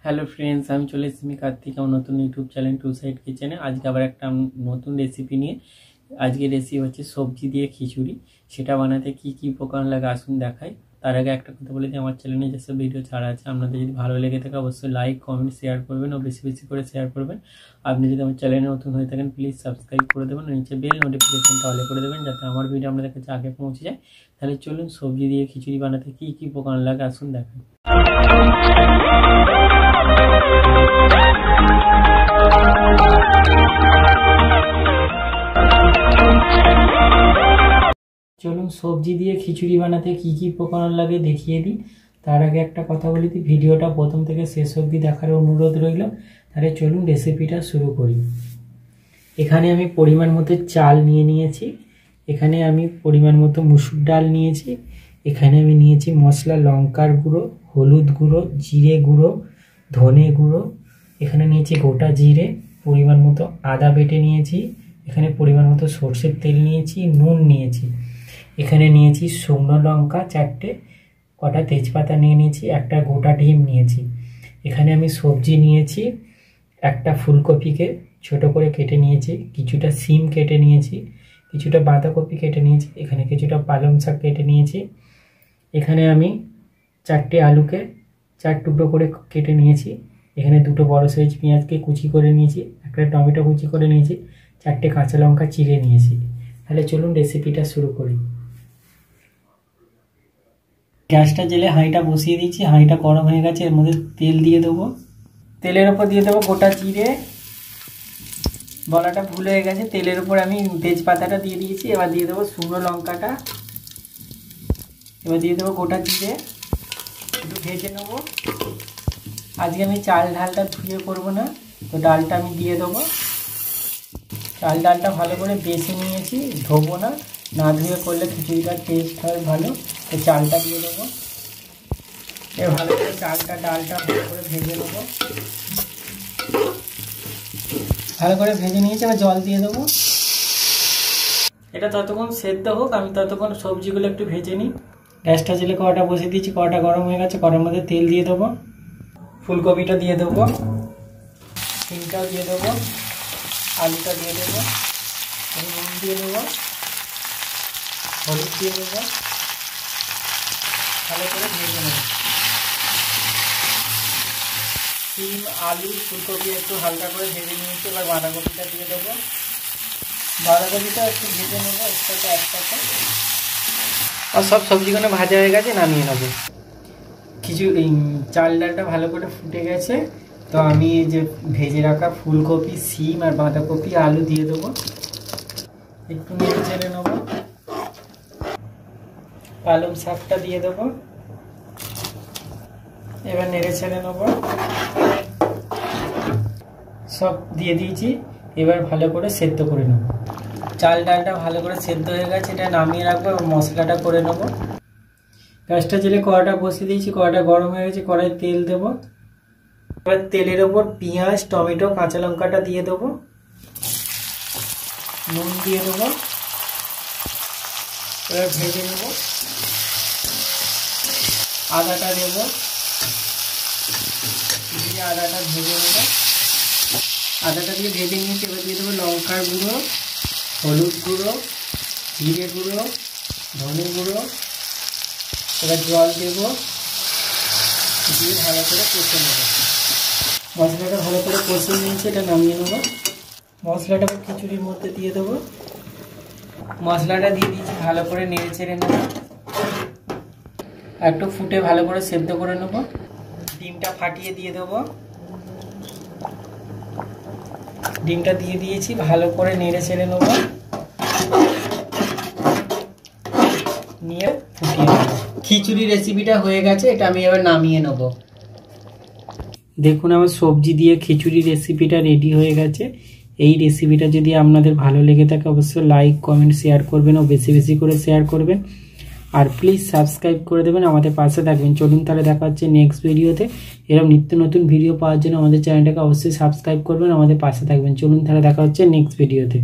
Hello friends, আমি চলে এসেছি কার্তিক আমার নতুন ইউটিউব চ্যানেল টু সাইড কিচেনে। আজকে আবার একটা নতুন রেসিপি নিয়ে। আজকের রেসিপি হচ্ছে সবজি দিয়ে খিচুড়ি। সেটা বানাতে কি কি উপকরণ লাগে আসুন দেখাই। তার আগে একটা কথা বলে দিই, আমার চ্যানেলে যেসব ভিডিও ছাড়া আছে আপনাদের যদি ভালো লেগে থাকে অবশ্যই লাইক কমেন্ট শেয়ার করবেন ও বেশি বেশি করে শেয়ার করবেন। আপনি যদি আমার চ্যানেলে নতুন হয়ে থাকেন প্লিজ সাবস্ক্রাইব করে দেবেন, নিচে বেল নোটিফিকেশনটা অলে করে দেবেন যাতে আমার ভিডিও আপনাদের কাছে আগে পৌঁছে যায়। তাহলে চলুন সবজি দিয়ে খিচুড়ি বানাতে কি কি উপকরণ লাগে আসুন দেখাই। চলুন সবজি দিয়ে খিচুড়ি বানাতে কি কি উপকরণ লাগে দেখিয়ে দিই। তার আগে একটা কথা বলে দিই, ভিডিওটা প্রথম থেকে শেষ অবধি দেখার অনুরোধ রইল। তাহলে চলুন রেসিপিটা শুরু করি। এখানে আমি পরিমাণ মতো চাল নিয়ে নিয়েছি, এখানে আমি পরিমাণ মতো মুসুর ডাল নিয়েছি, এখানে আমি নিয়েছি মশলা লঙ্কার গুঁড়ো, হলুদ গুঁড়ো, জিরে গুঁড়ো, ধনে গুঁড়ো, এখানে নিয়েছি গোটা জিরে, পরিমাণ মতো আদা বেটে নিয়েছি, এখানে পরিমাণ মতো সর্ষের তেল নিয়েছি, নুন নিয়েছি, এখানে নিয়েছি শুকনো লঙ্কা 4টে, কটা তেজপাতা নিয়ে নিয়েছি, একটা গোটা ডিম নিয়েছি। এখানে আমি সবজি নিয়েছি, একটা ফুলকপিকে ছোট করে কেটে নিয়েছি, কিছুটা সিম কেটে নিয়েছি, কিছুটা বাঁধাকপি কেটে নিয়েছি, এখানে কিছুটা পালং শাক কেটে নিয়েছি, এখানে আমি 4টে আলুকে 4 টুকরো করে কেটে নিয়েছি, এখানে 2টো বড় সাইজ পেঁয়াজকে কুচি করে নিয়েছি, একটা টমেটো কুচি করে নিয়েছি, 4টে কাঁচা লঙ্কা চিড়ে নিয়েছি। তাহলে চলুন রেসিপিটা শুরু করি। গ্যাসটা জেলে হাঁড়িটা বসিয়ে দিচ্ছি, হাঁড়িটা গরম হয়ে গেছে, এর মধ্যে তেল দিয়ে দেবো, তেলের ওপর দিয়ে দেবো গোটা জিরে, বলাটা ভুল হয়ে গেছে, তেলের উপর আমি তেজপাতাটা দিয়ে দিয়েছি, এবার দিয়ে দেবো শুকনো লঙ্কাটা, এবার দিয়ে দেবো গোটা জিরে, একটু ভেজে নেবো। আজকে আমি চাল ডালটা ধুয়ে করবো না, তো ডালটা আমি দিয়ে দেবো। চাল ডালটা ভালো করে বেছে নিয়েছি, ধোবো না, না ধুয়ে করলে খিচুড়িটার টেস্ট হয় ভালো, তো চালটা দিয়ে দেবো। এবার ভালো করে চালটা ডালটা ভালো করে ভেজে নেবো, ভালো করে ভেজে নিয়েছি, এবার জল দিয়ে দেবো। এটা ততক্ষণ সেদ্ধ হোক, আমি ততক্ষণ সবজিগুলো একটু ভেজে নিই। গ্যাসটা জেলে কড়াটা বসিয়ে দিয়েছি, কড়াটা গরম হয়ে গেছে, কড়ার মধ্যে তেল দিয়ে দেবো, ফুলকপিটা দিয়ে দেবো, সিমটাও দিয়ে দেবো, আলুটা দিয়ে দেবো, নুন দিয়ে দেবো, হলুদ দিয়ে দেবো, ভালো করে ভেজে নেব। সিম আলু ফুলকপি একটু হালকা করে ভেজে নিয়েছি, এবার বাঁধাকপিটা দিয়ে দেবো, বাঁধাকপিটা একটু ভেজে নেবো একসাথে। আর সব সবজিগুলো ভাজা হয়ে গেছে, নামিয়ে নেবো। চাল ডালটা ভালো করে ফুটে গেছে, তো আমি এই যে ভেজে রাখা ফুলকপি সিম আর বাঁধাকপি আলু দিয়ে দেবো, একটু নেড়ে চেড়ে নেবো। পালং শাকটা দিয়ে দেবো, এবার নেড়ে ছেড়ে নেবো। সব দিয়ে দিয়েছি, এবার ভালো করে সেদ্ধ করে নেব। চাল ডালটা ভালো করে সেদ্ধ হয়ে গেছে, এটা নামিয়ে রাখবো এবং মশলাটা করে নেব। গ্যাসটা জেলে কড়াটা বসিয়ে দিয়েছি, কড়াটা গরম হয়ে গেছে, কড়াই তেল দেবো। এবার তেলের ওপর পেঁয়াজ টমেটো কাঁচা লঙ্কাটা দিয়ে দেবো, নুন দিয়ে দেবো, এবার ভেজে নেব। আদাটা দেবো, দিয়ে আদাটা ভেজে নেব। আদাটা দিয়ে ভেজে নিয়েছি, এবার দিয়ে দেবো লঙ্কার গুঁড়ো, হলুদ গুঁড়ো, জিরে গুঁড়ো, ধনে গুঁড়ো, এবার জল দেবো, দিয়ে ভালো করে কষে নেব। মশলাটা ভালো করে কষে নিয়েছি, এটা নামিয়ে নেব। মশলাটা খিচুড়ির মধ্যে দিয়ে দেবো, মশলাটা দিয়ে দিয়েছি, ভালো করে নেড়ে চেড়ে নেব। একটু ফুটে ভালো করে সেদ্ধ করে নেব। ডিমটা ফাটিয়ে দিয়ে দেবো, ডিমটা দিয়ে দিয়েছি, ভালো করে নেড়ে চেড়ে নেব, নিয়ে ফুটিয়ে নেব। খিচুড়ি রেসিপিটা হয়ে গেছে, এটা আমি এবার নামিয়ে নেব। দেখুন আমার সবজি দিয়ে খিচুড়ি রেসিপিটা রেডি হয়ে গেছে। এই রেসিপিটা যদি আপনাদের ভালো লেগে থাকে অবশ্যই লাইক কমেন্ট শেয়ার করবেন ও বেশি বেশি করে শেয়ার করবেন, আর প্লিজ সাবস্ক্রাইব করে দেবেন, আমাদের পাশে থাকবেন। চলুন তাহলে দেখা হচ্ছে নেক্সট ভিডিওতে। এরকম নিত্য নতুন ভিডিও পাওয়ার জন্য আমাদের চ্যানেলটাকে অবশ্যই সাবস্ক্রাইব করবেন, আমাদের পাশে থাকবেন। চলুন তাহলে দেখা হচ্ছে নেক্সট ভিডিওতে।